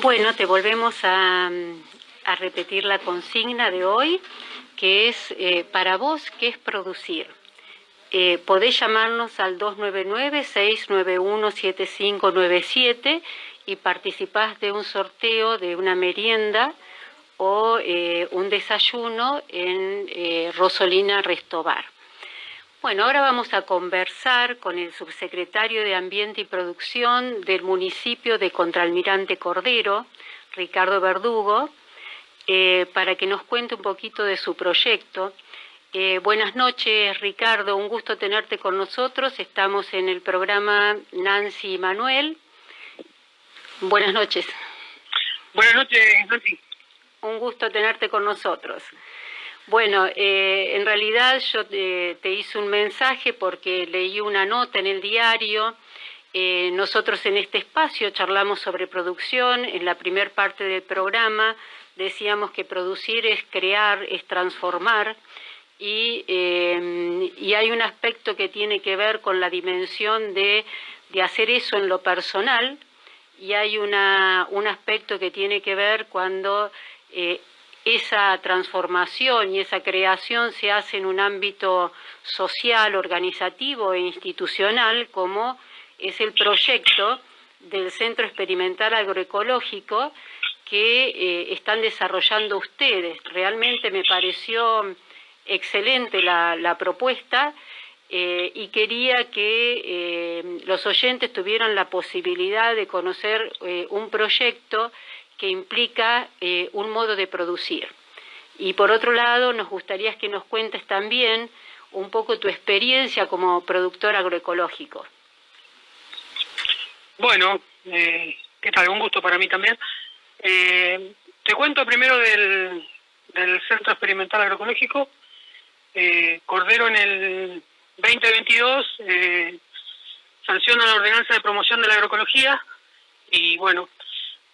Bueno, te volvemos a repetir la consigna de hoy, que es para vos, ¿qué es producir? Podés llamarnos al 299-691-7597 y participás de un sorteo de una merienda o un desayuno en Rosolina Restobar. Bueno, ahora vamos a conversar con el subsecretario de Ambiente y Producción del municipio de Contralmirante Cordero, Ricardo Verdugo, para que nos cuente un poquito de su proyecto. Buenas noches, Ricardo, un gusto tenerte con nosotros. Estamos en el programa Nancy y Manuel. Buenas noches. Buenas noches, Nancy. Un gusto tenerte con nosotros. Bueno, en realidad yo te hice un mensaje porque leí una nota en el diario. Nosotros en este espacio charlamos sobre producción. En la primera parte del programa decíamos que producir es crear, es transformar. Y hay un aspecto que tiene que ver con la dimensión de hacer eso en lo personal, y hay un aspecto que tiene que ver cuando esa transformación y esa creación se hace en un ámbito social, organizativo e institucional, como es el proyecto del Centro Experimental Agroecológico que están desarrollando ustedes. Realmente me pareció excelente la propuesta y quería que los oyentes tuvieran la posibilidad de conocer un proyecto que implica un modo de producir. Y por otro lado, nos gustaría que nos cuentes también un poco tu experiencia como productor agroecológico. Bueno, ¿qué tal? Un gusto para mí también. Te cuento primero del Centro Experimental Agroecológico. Cordero en el 2022 sanciona la ordenanza de promoción de la agroecología y bueno,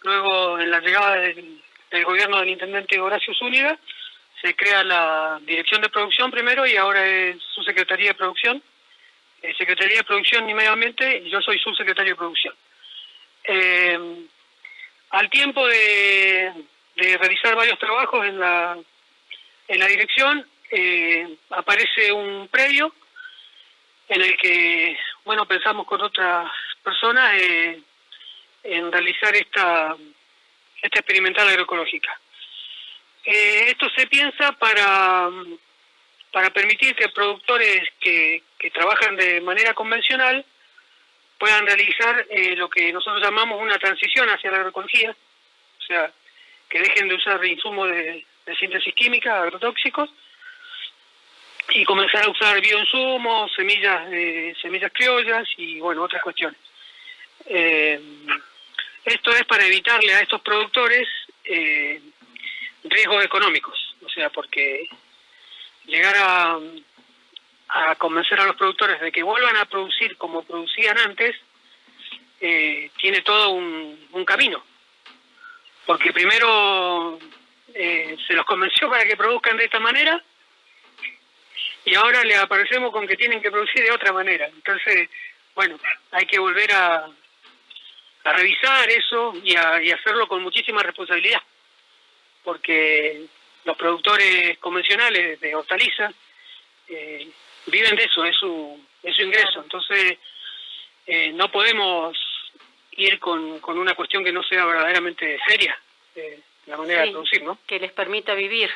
luego en la llegada del gobierno del intendente Horacio Zúñiga se crea la Dirección de Producción primero y ahora es Subsecretaría de Producción, Secretaría de Producción y Medio Ambiente, y yo soy subsecretario de Producción. Al tiempo de realizar varios trabajos en la dirección, aparece un predio en el que, bueno, pensamos con otras personas en realizar esta experimental agroecológica. Esto se piensa para permitir que productores que trabajan de manera convencional puedan realizar lo que nosotros llamamos una transición hacia la agroecología, o sea, que dejen de usar insumos de síntesis química, agrotóxicos, y comenzar a usar bioinsumos, semillas criollas y bueno, otras cuestiones. Esto es para evitarle a estos productores riesgos económicos, o sea, porque llegar a convencer a los productores de que vuelvan a producir como producían antes tiene todo un camino, porque primero se los convenció para que produzcan de esta manera y ahora le aparecemos con que tienen que producir de otra manera. Entonces, bueno, hay que volver a revisar eso y hacerlo con muchísima responsabilidad, porque los productores convencionales de hortalizas viven de eso, es su ingreso. Entonces, no podemos ir con una cuestión que no sea verdaderamente seria, la manera de producir, ¿no? Que les permita vivir,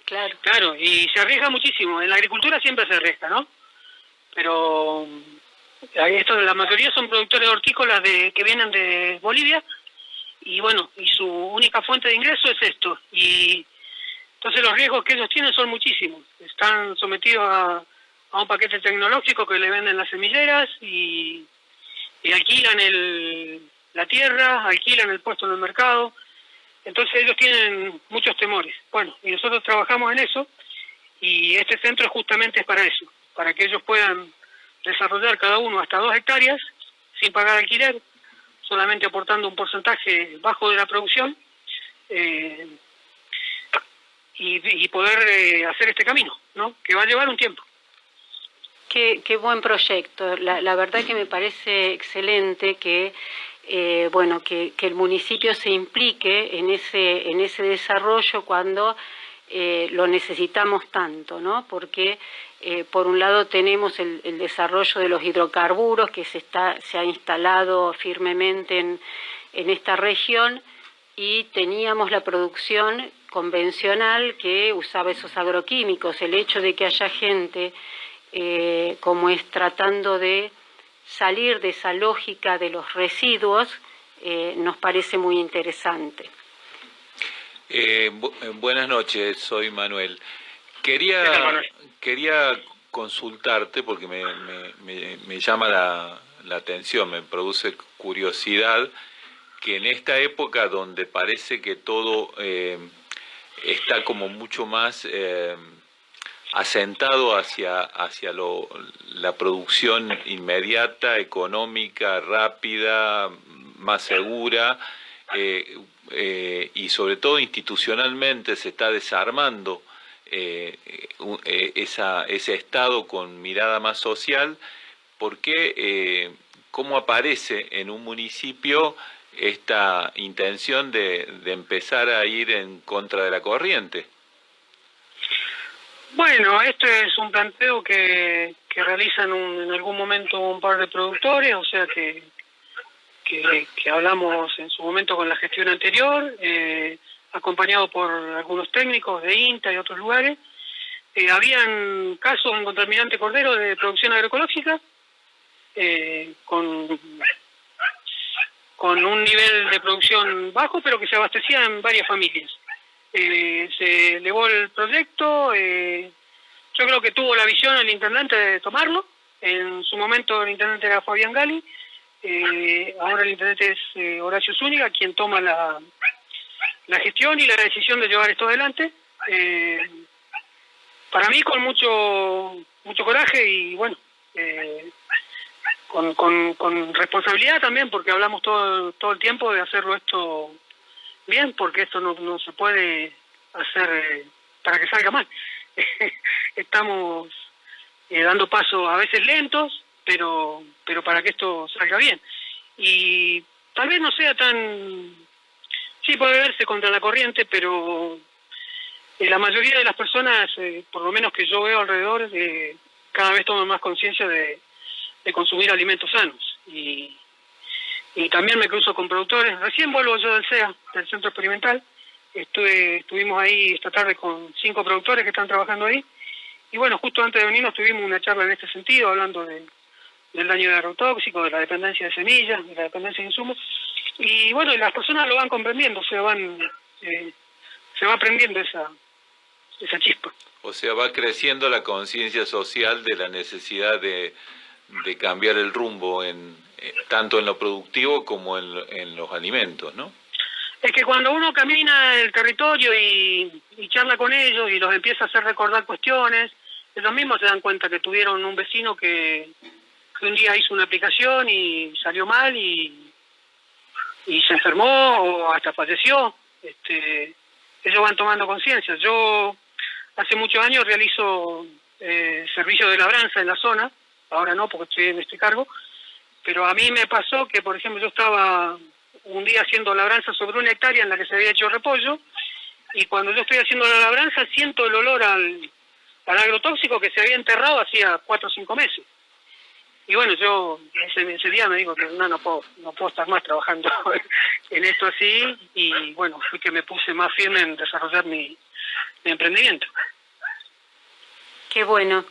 claro. Claro, y se arriesga muchísimo. En la agricultura siempre se arriesga, ¿no? Pero la mayoría son productores hortícolas que vienen de Bolivia y bueno, y su única fuente de ingreso es esto. Y entonces los riesgos que ellos tienen son muchísimos. Están sometidos a un paquete tecnológico que le venden las semilleras y alquilan la tierra, alquilan el puesto en el mercado. Entonces ellos tienen muchos temores. Bueno, y nosotros trabajamos en eso y este centro justamente es para eso, para que ellos puedan desarrollar cada uno hasta 2 hectáreas sin pagar alquiler, solamente aportando un porcentaje bajo de la producción y poder hacer este camino, ¿no? Que va a llevar un tiempo. Qué buen proyecto. La verdad que me parece excelente que bueno, que el municipio se implique en ese desarrollo cuando lo necesitamos tanto, ¿no? Porque por un lado tenemos el desarrollo de los hidrocarburos que se ha instalado firmemente en esta región, y teníamos la producción convencional que usaba esos agroquímicos. El hecho de que haya gente como es tratando de salir de esa lógica de los residuos, nos parece muy interesante. Buenas noches, soy Manuel. Quería consultarte porque me llama la atención, me produce curiosidad que en esta época donde parece que todo está como mucho más asentado hacia la producción inmediata, económica, rápida, más segura, y sobre todo institucionalmente se está desarmando ese Estado con mirada más social. ¿Por qué, cómo aparece en un municipio esta intención de empezar a ir en contra de la corriente? Bueno, este es un planteo que realizan en algún momento un par de productores, o sea que hablamos en su momento con la gestión anterior, acompañado por algunos técnicos de INTA y otros lugares. Habían casos en Contaminante Cordero de producción agroecológica, con un nivel de producción bajo, pero que se abastecía en varias familias. Se elevó el proyecto, yo creo que tuvo la visión el intendente de tomarlo. En su momento el intendente era Fabián Gali, ahora el intendente es Horacio Zúñiga, quien toma la gestión y la decisión de llevar esto adelante. Para mí con mucho coraje y bueno, con responsabilidad también, porque hablamos todo el tiempo de hacerlo esto bien, porque esto no se puede hacer para que salga mal. Estamos dando pasos a veces lentos, pero para que esto salga bien. Y tal vez no sea tan... Sí, puede verse contra la corriente, pero la mayoría de las personas, por lo menos que yo veo alrededor, cada vez toman más conciencia de consumir alimentos sanos. Y también me cruzo con productores. Recién vuelvo yo del CEA, del Centro Experimental. Estuvimos ahí esta tarde con 5 productores que están trabajando ahí. Y bueno, justo antes de venirnos tuvimos una charla en este sentido, hablando del daño de agrotóxicos, de la dependencia de semillas, de la dependencia de insumos. Y bueno, las personas lo van comprendiendo, se va aprendiendo esa chispa. O sea, va creciendo la conciencia social de la necesidad de cambiar el rumbo tanto en lo productivo como en los alimentos, ¿no? Es que cuando uno camina el territorio y charla con ellos y los empieza a hacer recordar cuestiones, ellos mismos se dan cuenta que tuvieron un vecino que un día hizo una aplicación y salió mal y se enfermó o hasta falleció. Ellos van tomando conciencia. Yo hace muchos años realizo servicio de labranza en la zona, ahora no porque estoy en este cargo, pero a mí me pasó que, por ejemplo, yo estaba un día haciendo labranza sobre 1 hectárea en la que se había hecho repollo, y cuando yo estoy haciendo la labranza siento el olor al agrotóxico que se había enterrado hacía 4 o 5 meses. Y bueno, yo ese día me digo que no puedo estar más trabajando en esto así, y bueno, fui que me puse más firme en desarrollar mi emprendimiento. Qué bueno.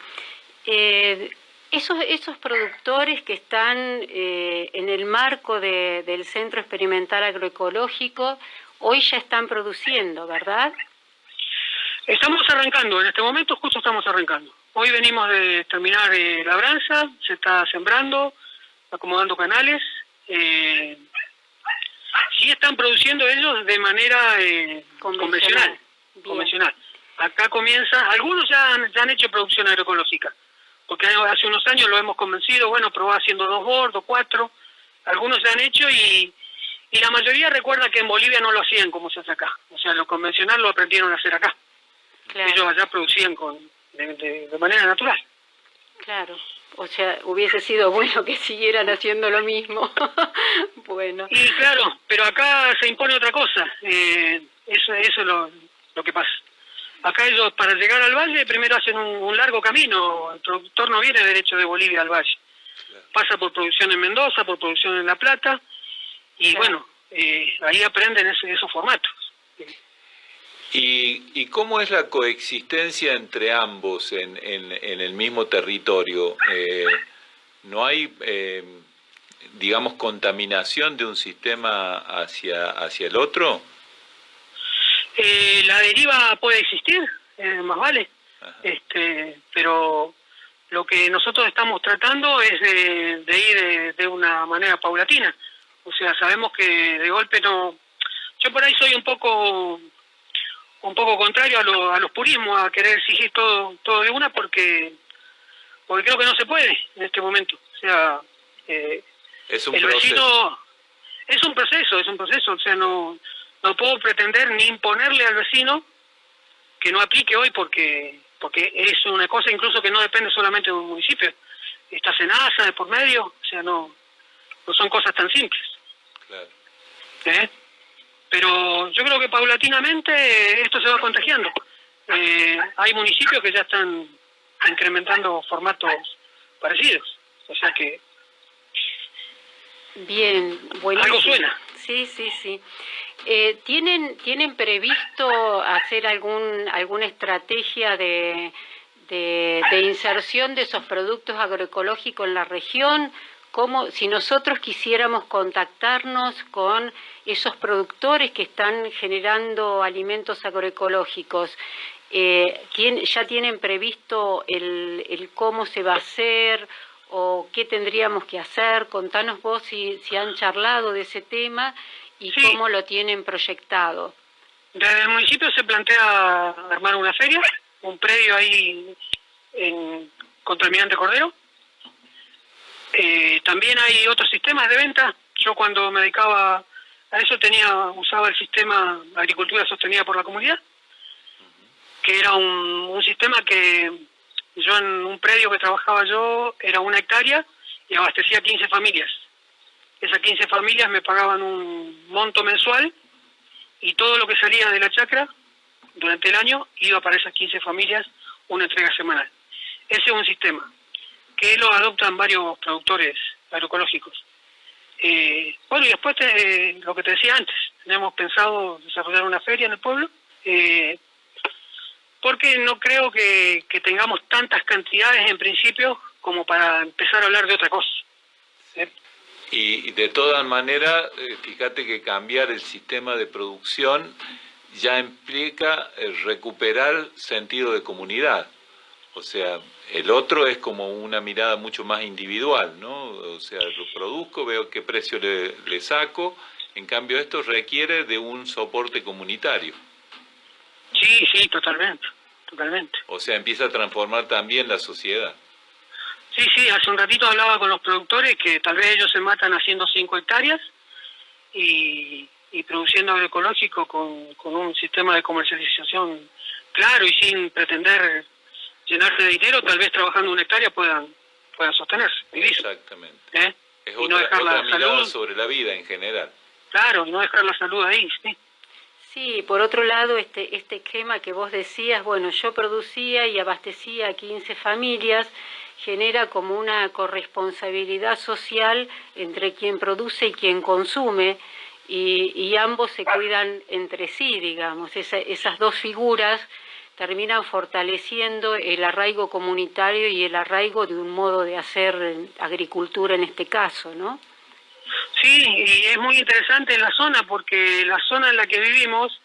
Esos productores que están en el marco del Centro Experimental Agroecológico, hoy ya están produciendo, ¿verdad? Estamos arrancando, en este momento justo estamos arrancando. Hoy venimos de terminar labranza, se está sembrando, acomodando canales. Sí están produciendo ellos de manera convencional. Acá comienza, algunos ya han hecho producción agroecológica, porque hace unos años lo hemos convencido, bueno, probá haciendo 2 bordos, 4, algunos ya han hecho y la mayoría recuerda que en Bolivia no lo hacían como se hace acá, o sea, lo convencional lo aprendieron a hacer acá. Claro. Ellos allá producían de manera natural. Claro. O sea, hubiese sido bueno que siguieran haciendo lo mismo. Bueno. Y claro, pero acá se impone otra cosa. Eso es lo que pasa. Acá ellos, para llegar al valle, primero hacen un largo camino. El productor no viene derecho de Bolivia al valle. Pasa por producción en Mendoza, por producción en La Plata, y bueno, ahí aprenden esos formatos. ¿Y cómo es la coexistencia entre ambos en el mismo territorio? ¿No hay, digamos, contaminación de un sistema hacia el otro? La deriva puede existir, más vale, pero lo que nosotros estamos tratando es de ir de una manera paulatina. O sea, sabemos que de golpe no... Yo por ahí soy un poco contrario a los purismos, a querer exigir todo de una, porque creo que no se puede en este momento. O sea, es un el proceso. vecino es un proceso. O sea, no puedo pretender ni imponerle al vecino que no aplique hoy, porque es una cosa incluso que no depende solamente de un municipio. Está SENASA de por medio, o sea, no son cosas tan simples. Claro. Pero yo creo que paulatinamente esto se va contagiando. Hay municipios que ya están incrementando formatos parecidos. O sea que... Bien, buenísimo. Algo suena. Sí. ¿Tienen previsto hacer alguna estrategia de inserción de esos productos agroecológicos en la región? ¿Cómo, si nosotros quisiéramos contactarnos con esos productores que están generando alimentos agroecológicos, ya tienen previsto el cómo se va a hacer o qué tendríamos que hacer? Contanos vos si han charlado de ese tema y Sí. cómo lo tienen proyectado. Desde el municipio se plantea armar una feria, un predio ahí contra Almirante Cordero. También hay otros sistemas de venta. Yo cuando me dedicaba a eso usaba el sistema Agricultura Sostenida por la Comunidad, que era un sistema que yo en un predio que trabajaba yo era 1 hectárea y abastecía 15 familias. Esas 15 familias me pagaban un monto mensual y todo lo que salía de la chacra durante el año iba para esas 15 familias, una entrega semanal. Ese es un sistema que lo adoptan varios productores agroecológicos. Bueno, y después lo que te decía antes, tenemos pensado desarrollar una feria en el pueblo, porque no creo que tengamos tantas cantidades en principio como para empezar a hablar de otra cosa. Y de todas maneras, fíjate que cambiar el sistema de producción ya implica recuperar sentido de comunidad. O sea, el otro es como una mirada mucho más individual, ¿no? O sea, lo produzco, veo qué precio le saco, en cambio esto requiere de un soporte comunitario. Sí, totalmente. O sea, empieza a transformar también la sociedad. Sí, hace un ratito hablaba con los productores que tal vez ellos se matan haciendo 5 hectáreas y produciendo agroecológico con un sistema de comercialización claro y sin pretender llenarse de dinero, tal vez trabajando 1 hectárea puedan sostenerse, vivir. Exactamente. Es y no dejar la mirada salud sobre la vida en general. Claro, y no dejar la salud ahí, sí. Sí, por otro lado, este esquema que vos decías, bueno, yo producía y abastecía a 15 familias, genera como una corresponsabilidad social entre quien produce y quien consume, y ambos se cuidan entre sí, digamos. Esas dos figuras terminan fortaleciendo el arraigo comunitario y el arraigo de un modo de hacer agricultura en este caso, ¿no? Sí, y es muy interesante en la zona, porque la zona en la que vivimos,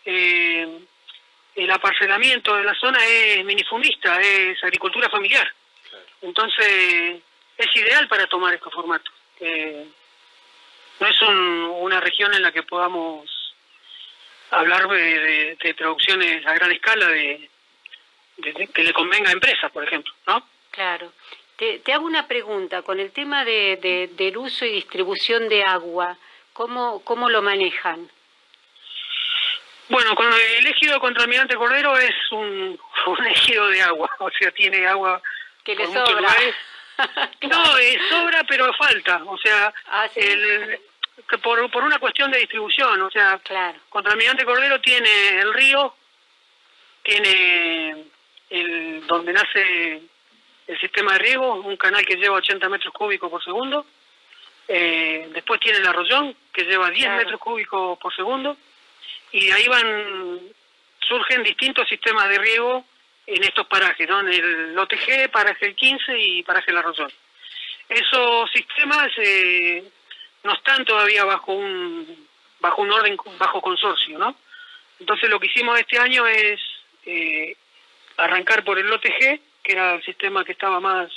el aparcelamiento de la zona es minifundista, es agricultura familiar. Claro. Entonces, es ideal para tomar estos formatos. No es una región en la que podamos hablar de producciones a gran escala que le convenga a empresas, por ejemplo, ¿no? Claro. Te hago una pregunta, con el tema del uso y distribución de agua, ¿cómo lo manejan? Bueno, con el ejido contra Almirante Cordero es un ejido de agua, o sea, tiene agua que le por muchos sobra. lugares, No, sobra, pero falta. O sea, ¿Sí? que por una cuestión de distribución. O sea, Claro. contra Almirante Cordero tiene el río, tiene donde nace el sistema de riego, un canal que lleva 80 metros cúbicos por segundo. Después tiene el Arroyón, que lleva 10 metros cúbicos por segundo. Y de ahí surgen distintos sistemas de riego en estos parajes, ¿no? En el OTG, paraje el 15 y paraje el Arroyón. Esos sistemas no están todavía bajo un orden, bajo consorcio, ¿no? Entonces lo que hicimos este año es arrancar por el OTG, que era el sistema que estaba más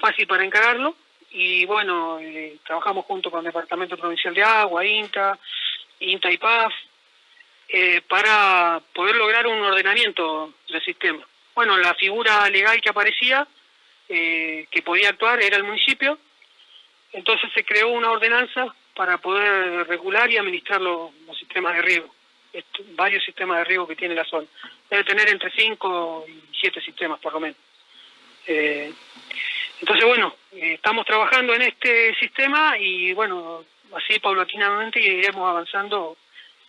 fácil para encararlo, y bueno, trabajamos junto con el Departamento Provincial de Agua, INTA y PAF, para poder lograr un ordenamiento del sistema. Bueno, la figura legal que aparecía, que podía actuar, era el municipio. Entonces se creó una ordenanza para poder regular y administrar los sistemas de riego, varios sistemas de riego que tiene la zona. Debe tener entre 5 y 7 sistemas por lo menos. Entonces, bueno, estamos trabajando en este sistema y, bueno, así paulatinamente iremos avanzando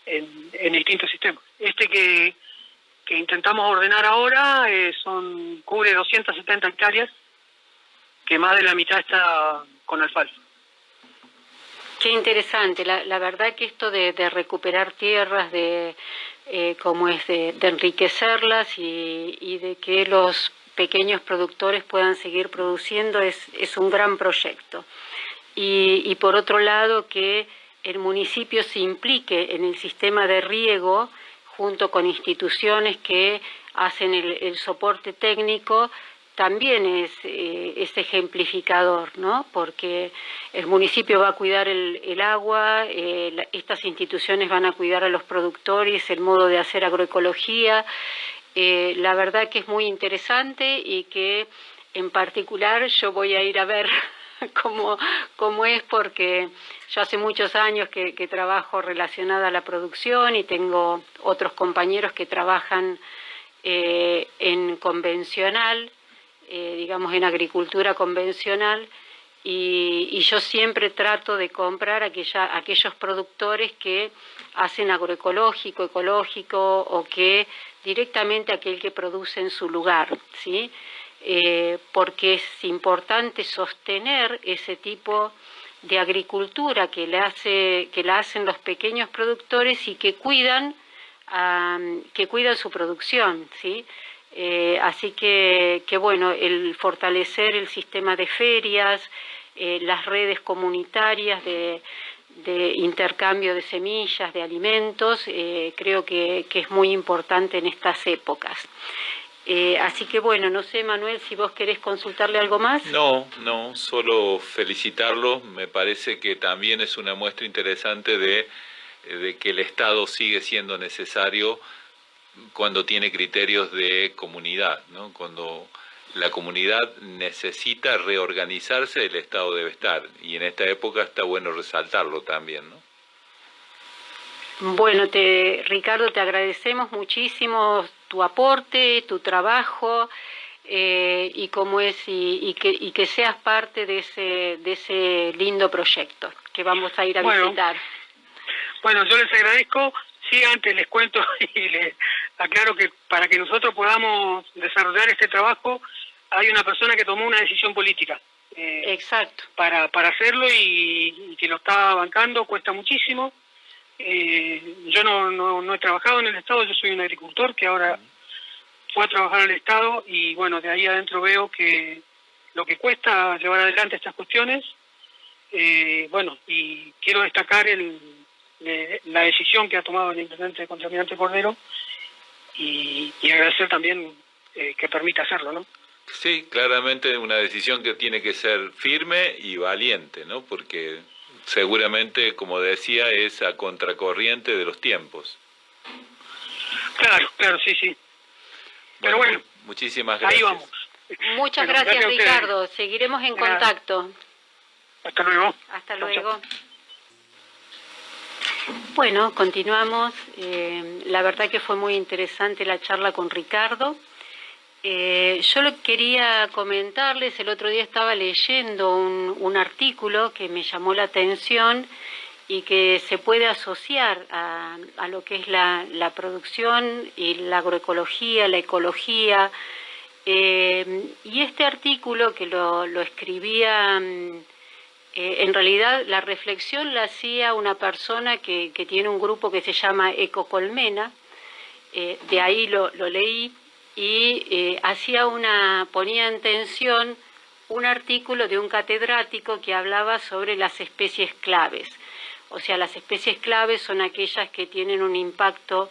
en distintos sistemas. Este que intentamos ordenar ahora cubre 270 hectáreas, que más de la mitad está con alfalfa. Qué interesante, la verdad que esto de recuperar tierras, de enriquecerlas y de que los pequeños productores puedan seguir produciendo es un gran proyecto. Y por otro lado, que el municipio se implique en el sistema de riego junto con instituciones que hacen el soporte técnico, también es ejemplificador, ¿no? Porque el municipio va a cuidar el agua, estas instituciones van a cuidar a los productores, el modo de hacer agroecología. La verdad que es muy interesante y que en particular yo voy a ir a ver cómo es, porque yo hace muchos años que trabajo relacionada a la producción y tengo otros compañeros que trabajan en convencional, digamos en agricultura convencional, y yo siempre trato de comprar aquellos productores que hacen agroecológico, ecológico, o que directamente aquel que produce en su lugar, ¿sí? Porque es importante sostener ese tipo de agricultura que la hacen los pequeños productores y que cuidan su producción, ¿sí? Así que bueno, el fortalecer el sistema de ferias, las redes comunitarias de intercambio de semillas, de alimentos, creo que es muy importante en estas épocas. Así que bueno, no sé, Manuel, si vos querés consultarle algo más. No, solo felicitarlo. Me parece que también es una muestra interesante de que el Estado sigue siendo necesario cuando tiene criterios de comunidad, ¿no? Cuando la comunidad necesita reorganizarse, el Estado debe estar, y en esta época está bueno resaltarlo también, ¿no? Bueno, Ricardo, te agradecemos muchísimo tu aporte, tu trabajo, y cómo es y que seas parte de ese lindo proyecto que vamos a ir a visitar. Bueno, yo les agradezco. Sí, antes les cuento y les aclaro que para que nosotros podamos desarrollar este trabajo hay una persona que tomó una decisión política. Exacto. Para hacerlo y que lo está bancando, cuesta muchísimo. Yo no he trabajado en el Estado, yo soy un agricultor que ahora fue a trabajar en el Estado y bueno, de ahí adentro veo que lo que cuesta llevar adelante estas cuestiones, bueno, y quiero destacar la decisión que ha tomado el intendente Almirante Cordero y agradecer también que permita hacerlo, ¿no? Sí, claramente una decisión que tiene que ser firme y valiente, ¿no? Porque seguramente, como decía, es a contracorriente de los tiempos. Claro, sí. Pero bueno, muchísimas gracias. Ahí vamos. Muchas gracias, Ricardo. Seguiremos en contacto. Hasta luego. Hasta luego. Bueno, continuamos. La verdad que fue muy interesante la charla con Ricardo. Yo lo que quería comentarles, el otro día estaba leyendo un artículo que me llamó la atención y que se puede asociar a lo que es la producción y la agroecología, la ecología. Y este artículo que lo escribía, en realidad la reflexión la hacía una persona que tiene un grupo que se llama Ecocolmena, de ahí lo leí, y ponía en tensión un artículo de un catedrático que hablaba sobre las especies claves. O sea, las especies claves son aquellas que tienen un impacto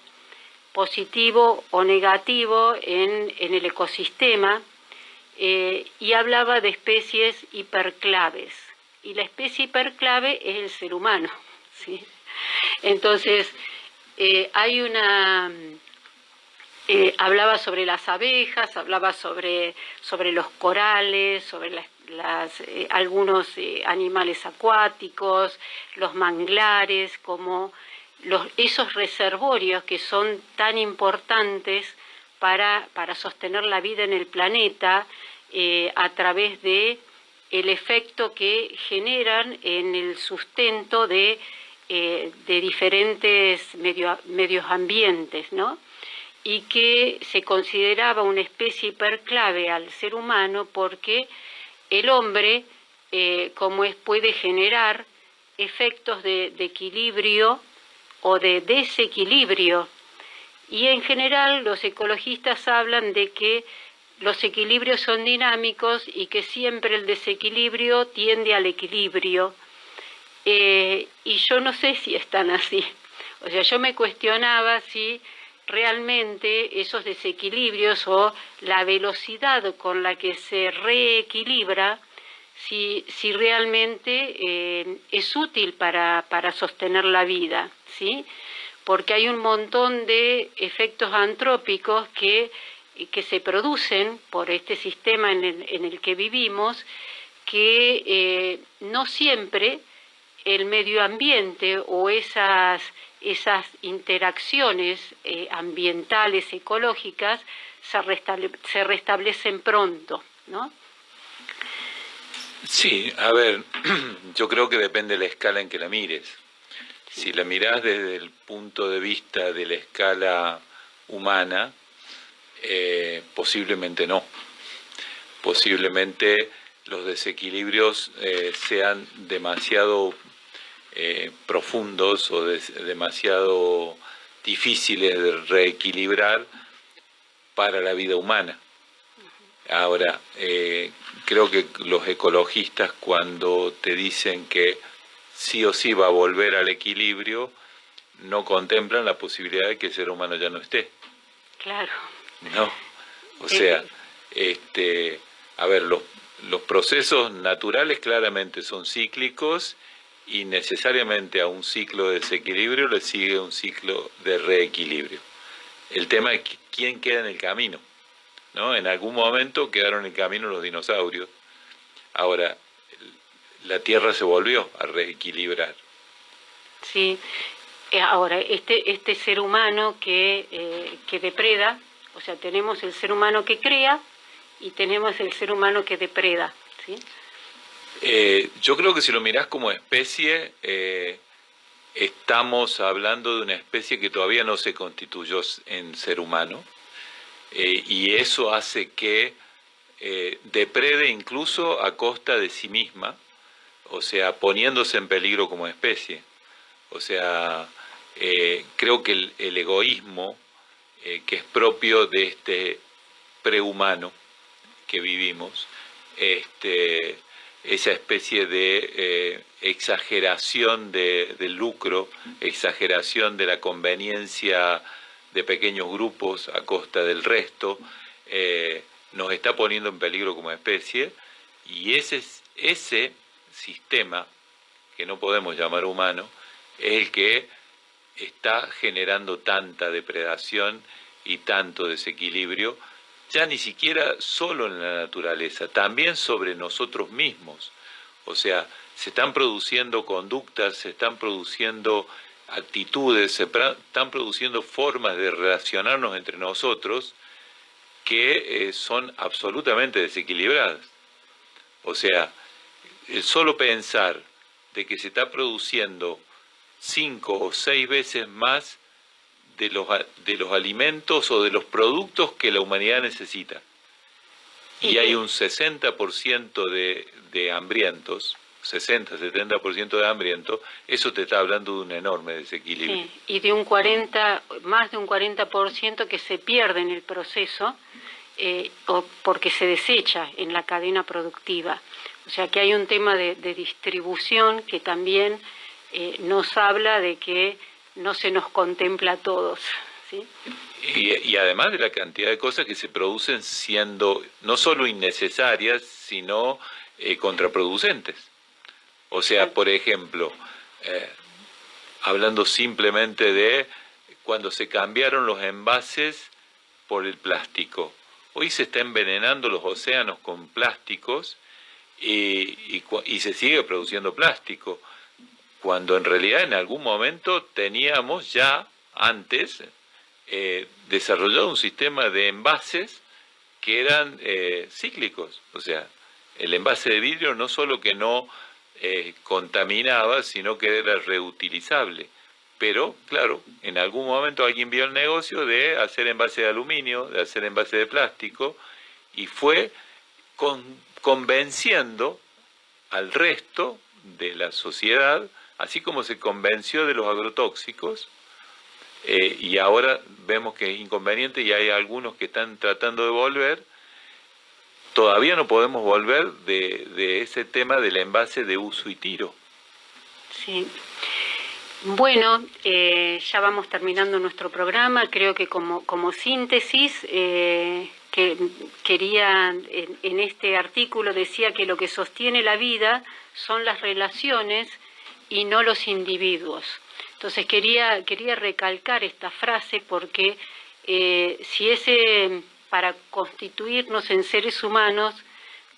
positivo o negativo en el ecosistema, y hablaba de especies hiperclaves. Y la especie hiperclave es el ser humano, ¿sí? Entonces, hay una... hablaba sobre las abejas, hablaba sobre los corales, sobre algunos animales acuáticos, los manglares, como esos reservorios que son tan importantes para sostener la vida en el planeta, a través de el efecto que generan en el sustento de diferentes medios ambientes, ¿no? Y que se consideraba una especie hiperclave al ser humano porque el hombre, puede generar efectos de equilibrio o de desequilibrio. Y en general los ecologistas hablan de que los equilibrios son dinámicos y que siempre el desequilibrio tiende al equilibrio. Y yo no sé si están así. O sea, yo me cuestionaba si realmente esos desequilibrios o la velocidad con la que se reequilibra, si realmente es útil para sostener la vida, ¿sí? Porque hay un montón de efectos antrópicos que se producen por este sistema en el que vivimos, que no siempre el medio ambiente o esas interacciones ambientales, ecológicas, se restablecen pronto, ¿no? Sí, a ver, yo creo que depende de la escala en que la mires. Si la mirás desde el punto de vista de la escala humana, posiblemente no. Posiblemente los desequilibrios sean demasiado profundos o demasiado difíciles de reequilibrar para la vida humana. Ahora, creo que los ecologistas, cuando te dicen que sí o sí va a volver al equilibrio, no contemplan la posibilidad de que el ser humano ya no esté. Claro. ¿No? O sea, a ver, los procesos naturales claramente son cíclicos y necesariamente a un ciclo de desequilibrio le sigue un ciclo de reequilibrio. El tema es quién queda en el camino, ¿no? En algún momento quedaron en el camino los dinosaurios. Ahora, la Tierra se volvió a reequilibrar. Sí. Ahora, este ser humano que depreda, o sea, tenemos el ser humano que crea y tenemos el ser humano que depreda, ¿sí? Yo creo que si lo mirás como especie, estamos hablando de una especie que todavía no se constituyó en ser humano, y eso hace que deprede incluso a costa de sí misma, o sea, poniéndose en peligro como especie. O sea, creo que el egoísmo que es propio de este prehumano que vivimos, esa especie de exageración del lucro, exageración de la conveniencia de pequeños grupos a costa del resto, nos está poniendo en peligro como especie, y ese sistema, que no podemos llamar humano, es el que está generando tanta depredación y tanto desequilibrio, ya ni siquiera solo en la naturaleza, también sobre nosotros mismos. O sea, se están produciendo conductas, se están produciendo actitudes, se están produciendo formas de relacionarnos entre nosotros que son absolutamente desequilibradas. O sea, el solo pensar de que se está produciendo 5 o 6 veces más de los alimentos o de los productos que la humanidad necesita. Y hay un 60% de hambrientos, 60-70% de hambrientos, eso te está hablando de un enorme desequilibrio. Sí, y de más de un 40% que se pierde en el proceso o porque se desecha en la cadena productiva. O sea que hay un tema de distribución que también nos habla de que no se nos contempla a todos, ¿sí? Y además de la cantidad de cosas que se producen siendo no solo innecesarias, sino contraproducentes. O sea, por ejemplo, hablando simplemente de cuando se cambiaron los envases por el plástico. Hoy se está envenenando los océanos con plásticos y se sigue produciendo plástico, cuando en realidad en algún momento teníamos ya antes desarrollado un sistema de envases que eran cíclicos. O sea, el envase de vidrio no solo que no contaminaba, sino que era reutilizable. Pero, claro, en algún momento alguien vio el negocio de hacer envase de aluminio, de hacer envase de plástico, y fue convenciendo al resto de la sociedad, así como se convenció de los agrotóxicos, y ahora vemos que es inconveniente y hay algunos que están tratando de volver. Todavía no podemos volver de ese tema del envase de uso y tiro. Sí. Bueno, ya vamos terminando nuestro programa. Creo que como síntesis, que quería, en este artículo decía que lo que sostiene la vida son las relaciones y no los individuos. Entonces quería recalcar esta frase porque para constituirnos en seres humanos,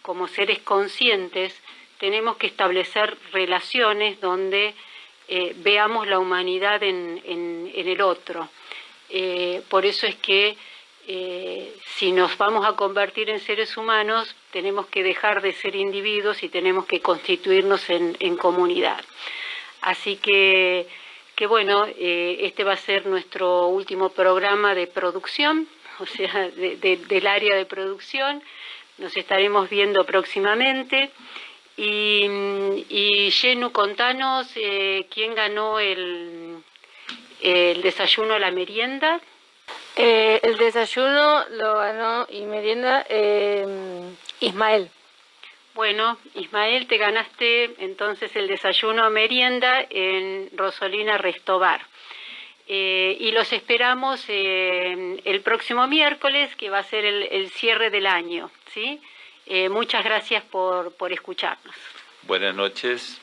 como seres conscientes, tenemos que establecer relaciones donde veamos la humanidad en el otro. Por eso es que si nos vamos a convertir en seres humanos, tenemos que dejar de ser individuos y tenemos que constituirnos en comunidad. Así que bueno, este va a ser nuestro último programa de producción, o sea, del área de producción. Nos estaremos viendo próximamente. Y Yenu, contanos quién ganó el desayuno a la merienda. El desayuno lo ganó y merienda Ismael. Bueno, Ismael, te ganaste entonces el desayuno a merienda en Rosolina Restobar. Y los esperamos el próximo miércoles, que va a ser el cierre del año, ¿sí? Muchas gracias por escucharnos. Buenas noches.